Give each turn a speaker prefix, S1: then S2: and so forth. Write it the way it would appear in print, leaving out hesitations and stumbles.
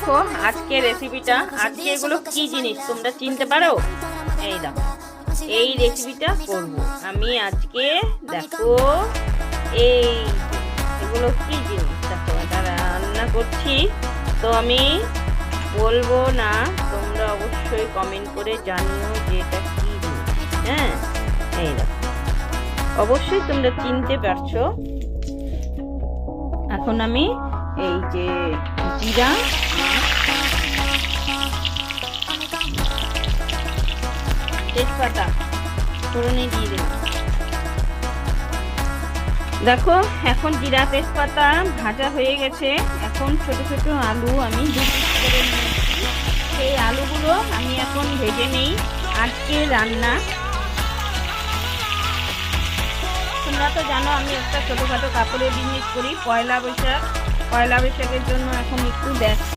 S1: দেখো আজকে রেসিপিটা, আজকে এগুলো কি জিনিস তোমরা চিনতে পারো? এই দেখো, এই রেসিপিটা করব আমি আজকে। দেখো এই এগুলো কি জিনিস, দেখো এটা রান্না করছি। তো আমি বলবো না, তোমরা অবশ্যই কমেন্ট করে জানিও যে এটা কি জিনিস। হ্যাঁ, এই দেখো, অবশ্যই তোমরা চিনতে পারছো। এখন আমি এই যে জিরা, তেজপাতা ফোড়নে দিয়ে দিলাম। দেখো এখন জিরা তেজপাতা ভাজা হয়ে গেছে। এখন ছোট ছোট আলু আমি দু পিস করে নিয়েছি। সেই আলুগুলো আমি এখন ভেজে নেই। আজকে রান্না, তোমরা তো জানো আমি একটা ছোটখাটো কাপড়ের বিজনেস করি। পয়লা বৈশাখের জন্য এখন একটু